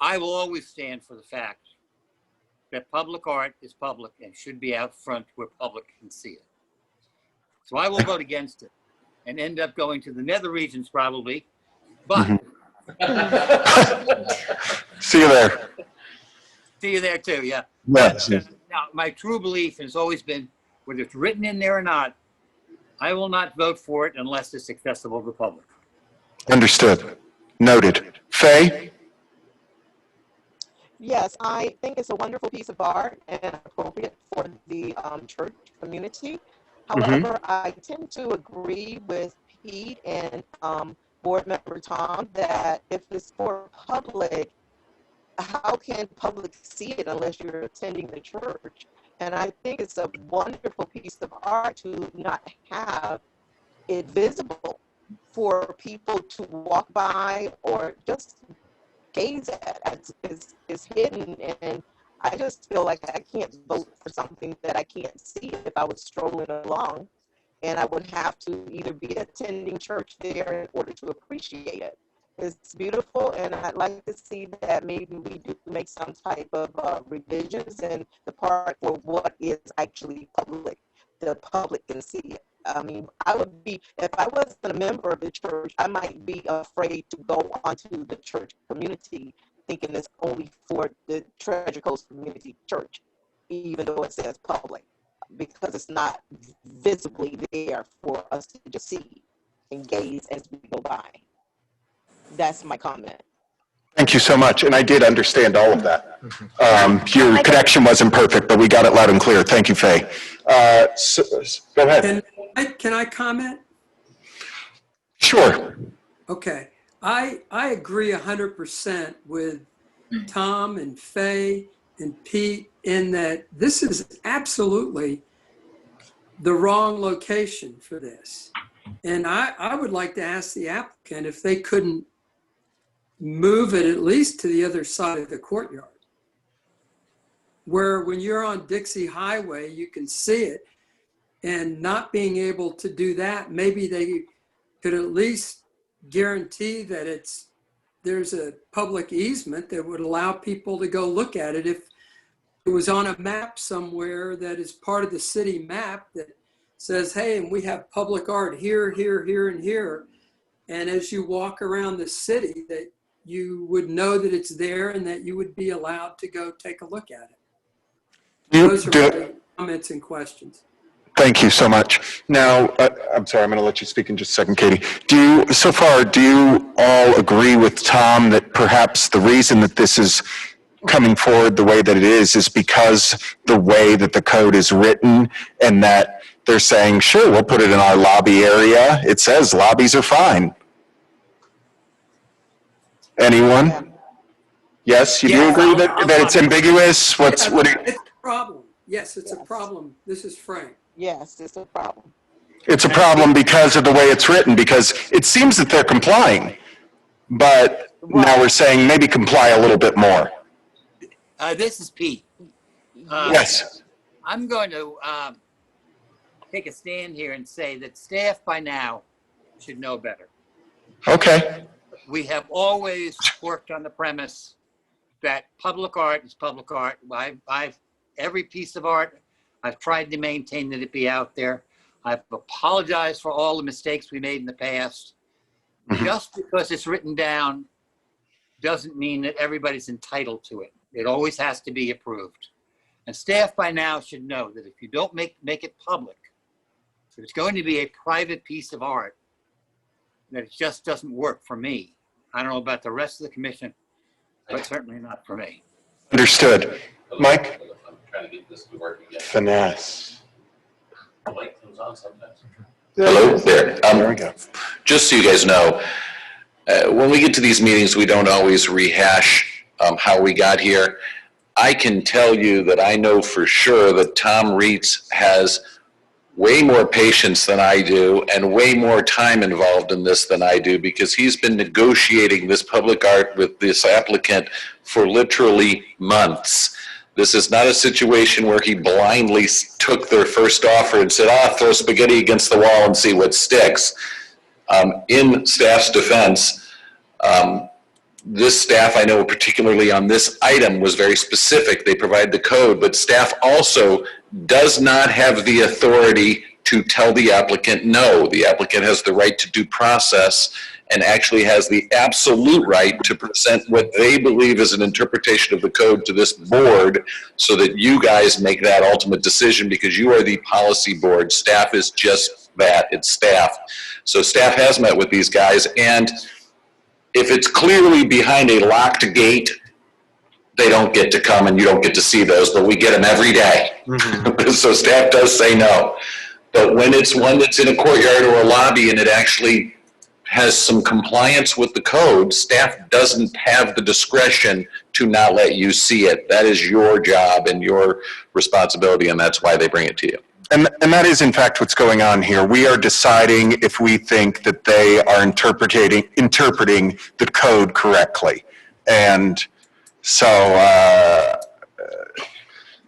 I will always stand for the fact that public art is public and should be out front where public can see it. So I will vote against it and end up going to the nether regions probably, but See you there. see you there too, yeah. Yes. But, now, my true belief has always been, whether it's written in there or not, I will not vote for it unless it's accessible to the public. Understood. Noted. Faye? Yes, I think it's a wonderful piece of art and appropriate for the church community. However, I tend to agree with Pete and board member Tom that if it's for public, how can public see it unless you're attending the church? And I think it's a wonderful piece of art to not have it visible for people to walk by or just gaze at. It's hidden, and I just feel like I can't vote for something that I can't see if I was strolling along, and I would have to either be attending church there in order to appreciate it. It's beautiful, and I'd like to see that maybe we do make some type of revisions in the part for what is actually public. The public can see it. I mean, I would be, if I wasn't a member of the church, I might be afraid to go onto the church community thinking it's only for the Treasure Coast Community Church, even though it says public, because it's not visibly there for us to just see and gaze as we go by. That's my comment. Thank you so much. And I did understand all of that. Your connection wasn't perfect, but we got it loud and clear. Thank you, Faye. Go ahead. Can I comment? Sure. Okay. I agree 100% with Tom and Faye and Pete in that this is absolutely the wrong location for this. And I would like to ask the applicant if they couldn't move it at least to the other side of the courtyard, where when you're on Dixie Highway, you can see it. And not being able to do that, maybe they could at least guarantee that there's a public easement that would allow people to go look at it. If it was on a map somewhere that is part of the city map that says, hey, and we have public art here, here, here, and here. And as you walk around the city, that you would know that it's there and that you would be allowed to go take a look at it. Those are my comments and questions. Thank you so much. Now, I'm sorry, I'm going to let you speak in just a second, Katie. So far, do you all agree with Tom that perhaps the reason that this is coming forward the way that it is because the way that the code is written, and that they're saying, sure, we'll put it in our lobby area. It says lobbies are fine. Anyone? Yes, you do agree that it's ambiguous? It's a problem. Yes, it's a problem. This is Frank. Yes, it's a problem. It's a problem because of the way it's written, because it seems that they're complying, but now we're saying maybe comply a little bit more. This is Pete. Yes. I'm going to take a stand here and say that staff by now should know better. Okay. We have always worked on the premise that public art is public art. Every piece of art, I've tried to maintain that it be out there. I've apologized for all the mistakes we made in the past. Just because it's written down doesn't mean that everybody's entitled to it. It always has to be approved. And staff by now should know that if you don't make it public, If it's going to be a private piece of art, that it just doesn't work for me. I don't know about the rest of the commission, but certainly not for me. Understood. Mike? I'm trying to get this to work again. Finesse. The light comes on sometimes. Hello there. There we go. Just so you guys know, when we get to these meetings, we don't always rehash how we got here. I can tell you that I know for sure that Tom Reitz has way more patience than I do and way more time involved in this than I do, because he's been negotiating this public art with this applicant for literally months. This is not a situation where he blindly took their first offer and said, throw spaghetti against the wall and see what sticks. In staff's defense, this staff, I know particularly on this item, was very specific. They provide the code, but staff also does not have the authority to tell the applicant no. The applicant has the right to due process and actually has the absolute right to present what they believe is an interpretation of the code to this board, so that you guys make that ultimate decision, because you are the policy board. Staff is just that, it's staff. So staff has met with these guys, and if it's clearly behind a locked gate, they don't get to come and you don't get to see those, but we get them every day. So staff does say no. But when it's one that's in a courtyard or a lobby and it actually has some compliance with the code, staff doesn't have the discretion to not let you see it. That is your job and your responsibility, and that's why they bring it to you. And that is in fact what's going on here. We are deciding if we think that they are interpreting the code correctly. And so,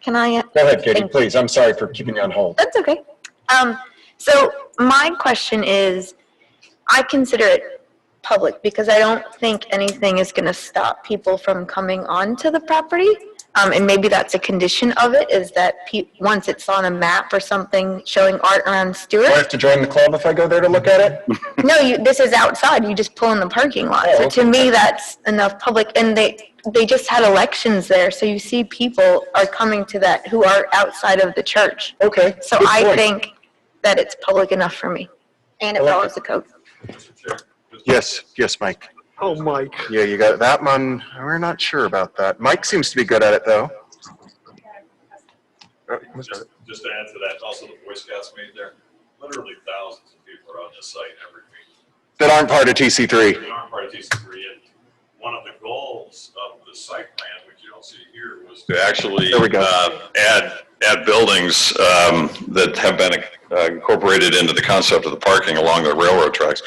Can I? go ahead, Katie, please. I'm sorry for keeping you on hold. That's okay. So my question is, I consider it public because I don't think anything is going to stop people from coming onto the property. And maybe that's a condition of it, is that once it's on a map or something showing art around Stewart. Do I have to join the club if I go there to look at it? No, this is outside. You just pull in the parking lot. So to me, that's enough public. And they just had elections there, so you see people are coming to that who are outside of the church. Okay. So good I point. think that it's public enough for me, and it follows the code. Yes, Mike. Oh, Mike. Yeah, you got that one. We're not sure about that. Mike seems to be good at it, though. Just to add to that, also the Boy Scouts made there, literally thousands of people are on this site every week. That aren't part of TC3. They aren't part of TC3, and one of the goals of the site plan, which you don't see here, was to actually There we go. add buildings that have been incorporated into the concept of the parking along the railroad tracks,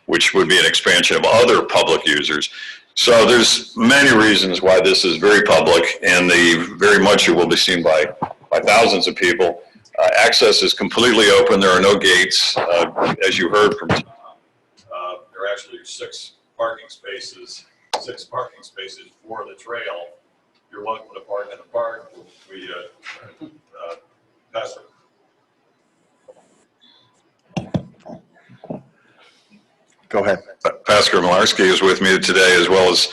which would be an expansion of other public users. So there's many reasons why this is very public, and very much it will be seen by thousands of people. Access is completely open. There are no gates. As you heard from Tom, there are actually six parking spaces for the trail. You're welcome to park in the park. We pass. Go ahead. Pastor Malarski is with me today, as well as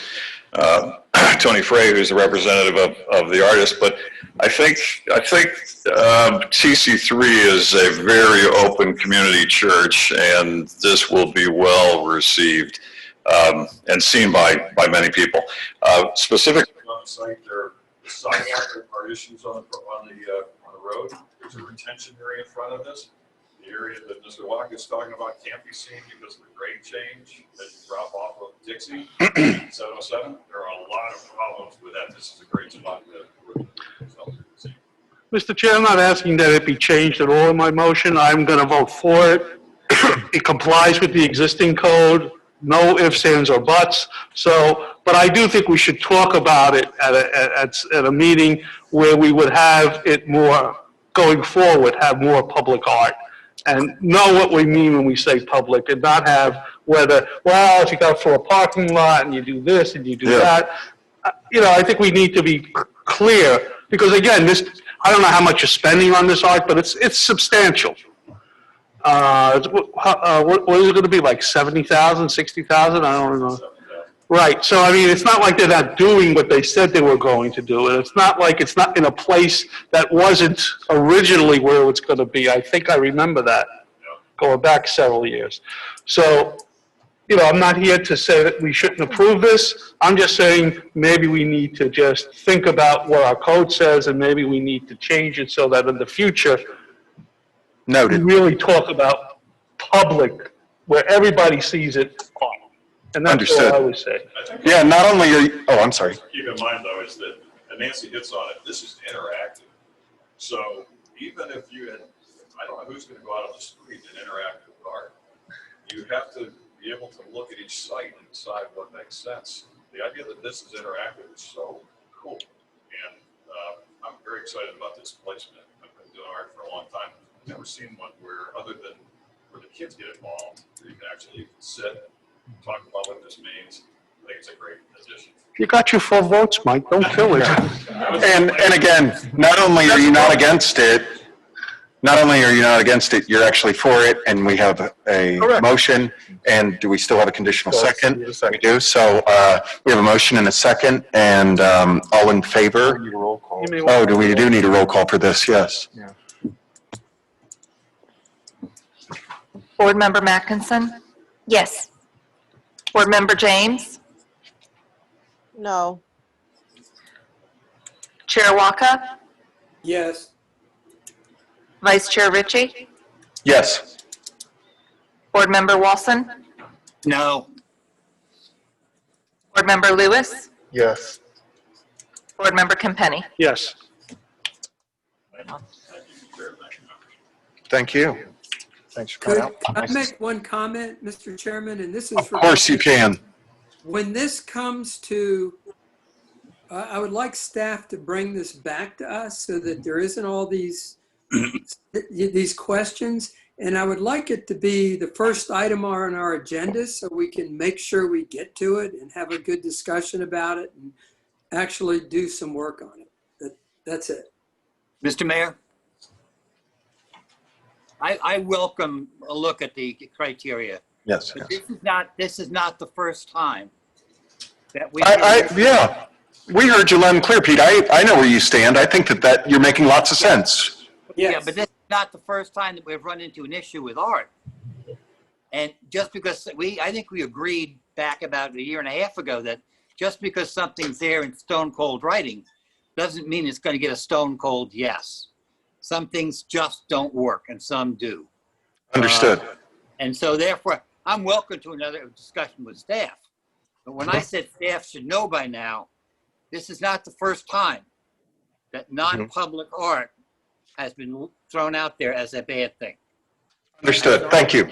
Tony Frey, who's the representative of the artist. But I think TC3 is a very open community church, and this will be well received and seen by many people. Specifically on the site, the sidewalk are issues on the road. There's a retention area in front of this. The area that Mr. Walk is talking about can't be seen because of the grade change that you drop off of Dixie, 707. There are a lot of problems with that. This is a great spot to see. Mr. Chair, I'm not asking that it be changed at all in my motion. I'm going to vote for it. It complies with the existing code. No ifs, ands, or buts. So, but I do think we should talk about it at a meeting where we would have it more, going forward, have more public art. And know what we mean when we say public, and not have if you got for a parking lot and you do this and you do that. I think we need to be clear, because again, I don't know how much you're spending on this art, but it's substantial. What is it going to be, like 70,000, 60,000? I don't know. Right. So, I mean, it's not like they're not doing what they said they were going to do. And it's not like it's not in a place that wasn't originally where it's going to be. I think I remember that. going back several years. So, you know, I'm not here to say that we shouldn't approve this. I'm just saying maybe we need to just think about what our code says, and maybe we need to change it so that in the future, we Noted. really talk about public, where everybody sees it. And that's all I Understood. would say. Yeah, not only are you, oh, I'm sorry. Keep in mind, though, is that, and Nancy hits on it, this is interactive. So even if you had, I don't know who's going to go out on the street and interact with art. You have to be able to look at each site and decide what makes sense. The idea that this is interactive is so cool. And I'm very excited about this placement. I've been doing art for a long time. I've never seen one where, other than where the kids get involved, where you can actually sit, talk about what this means. I think it's a great addition. You got your 4 votes, Mike, don't kill it. And again, not only are you not against it, you're actually for it, and we have a Correct. motion, and do we still have a conditional Yes, second? need a second. We do, so we have a motion and a second, and all in favor? We need a roll call. You may want- Oh, we do need a roll call for this, yes. Yeah. Board Member Mackinson? Yes. Board Member James? No. Chair Waka? Yes. Vice Chair Ritchie? Yes. Board Member Wilson? No. Board Member Lewis? Yes. Board Member Campenny? Yes. Thank you. Thanks for coming Could out. I make one comment, Mr. Chairman? And this is. Of course you can. When this comes to, I would like staff to bring this back to us so that there isn't all these questions. And I would like it to be the first item on our agenda so we can make sure we get to it and have a good discussion about it and actually do some work on it. That's it. Mr. Mayor? I welcome a look at the criteria. Yes. But this is not the first time that we. Yeah, we heard you loud and clear, Pete. I know where you stand. I think that you're making lots of sense. Yeah, but this is not the first time that we've run into an issue with art. And just because I think we agreed back about a year and a half ago that just because something's there in stone cold writing doesn't mean it's going to get a stone cold yes. Some things just don't work and some do. Understood. And so therefore, I'm welcome to another discussion with staff. But when I said staff should know by now, this is not the first time that non-public art has been thrown out there as a bad thing. Understood. Thank you.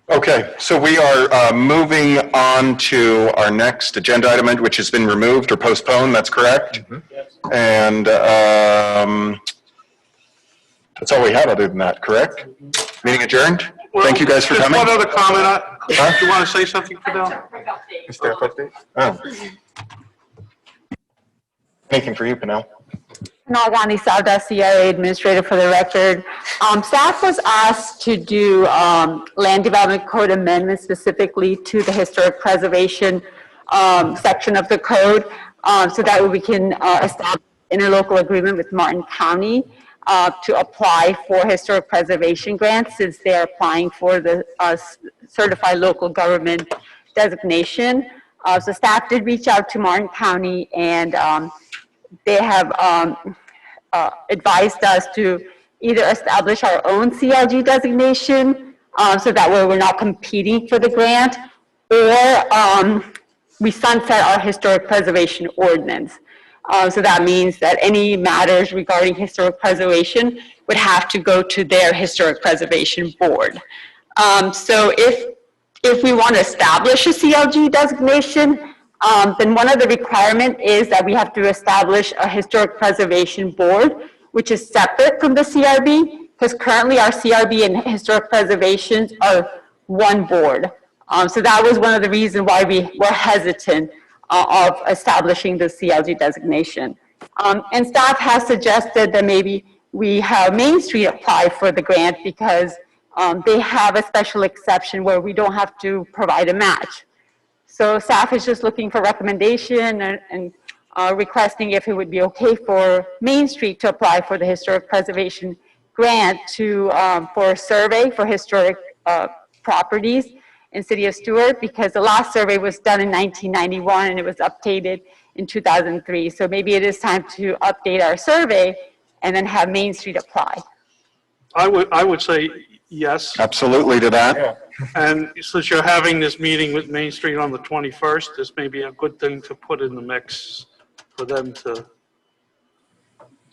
Okay, so we are moving on to our next agenda item, which has been removed or postponed. That's correct? And that's all we have other than that, correct? Meeting adjourned? Thank you guys for coming. Just one other comment. Do you want to say something, Fidel? Staff update? Oh. Anything for you, Pinel? Nalgani Savda, CRA Administrator for the record. Staff was asked to do land development code amendments specifically to the historic preservation section of the code so that we can establish interlocal agreement with Martin County to apply for historic preservation grants since they're applying for the certified local government designation. So staff did reach out to Martin County and they have advised us to either establish our own CLG designation so that way we're not competing for the grant, or we sunset our historic preservation ordinance. So that means that any matters regarding historic preservation would have to go to their historic preservation board. So if we want to establish a CLG designation, then one of the requirements is that we have to establish a historic preservation board, which is separate from the CRB, because currently our CRB and historic preservations are one board. So that was one of the reasons why we were hesitant of establishing the CLG designation. And staff has suggested that maybe we have Main Street apply for the grant because they have a special exception where we don't have to provide a match. So staff is just looking for recommendation and requesting if it would be okay for Main Street to apply for the historic preservation grant to, for a survey for historic properties in City of Stewart, because the last survey was done in 1991 and it was updated in 2003. So maybe it is time to update our survey and then have Main Street apply. I would say yes. Absolutely to that. And since you're having this meeting with Main Street on the 21st, this may be a good thing to put in the mix for them to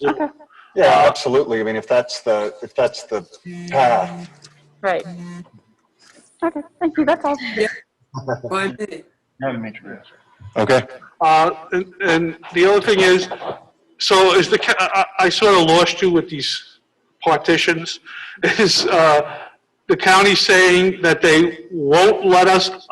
do. Okay. Yeah, absolutely. I mean, if that's the path. Right. Okay, thank you, that's all. By me. Okay. And the other thing is, so is I sort of lost you with these partitions. Is the county saying that they won't let us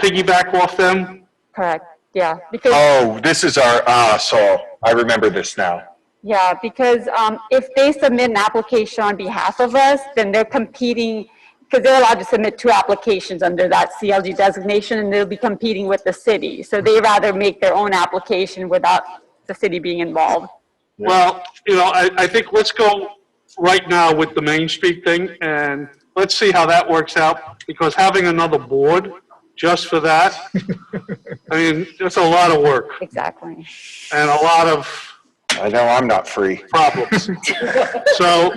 piggyback off them? Correct, yeah, because. Oh, this is our, so I remember this now. Yeah, because if they submit an application on behalf of us, then they're competing, because they're allowed to submit 2 applications under that CLG designation, and they'll be competing with the city. So they rather make their own application without the city being involved. Well, I think let's go right now with the Main Street thing, and let's see how that works out, because having another board just for that, I mean, it's a lot of work Exactly. and a lot of I know I'm not free. problems. So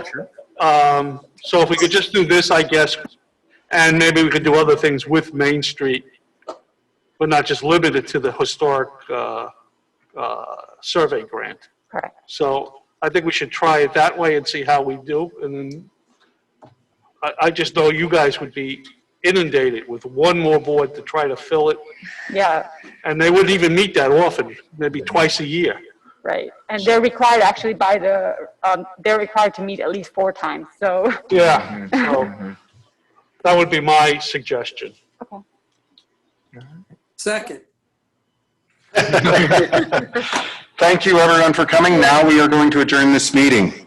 if we could just do this, I guess, and maybe we could do other things with Main Street, but not just limited to the historic survey grant. Correct. So I think we should try it that way and see how we do. And then I just know you guys would be inundated with one more board to try to fill it. Yeah, And they wouldn't even meet that often, maybe twice a year. right. And they're required actually by the, they're required to meet at least 4 times, so. Yeah. So that would be my suggestion. Okay. Second. Thank you, everyone, for coming. Now we are going to adjourn this meeting.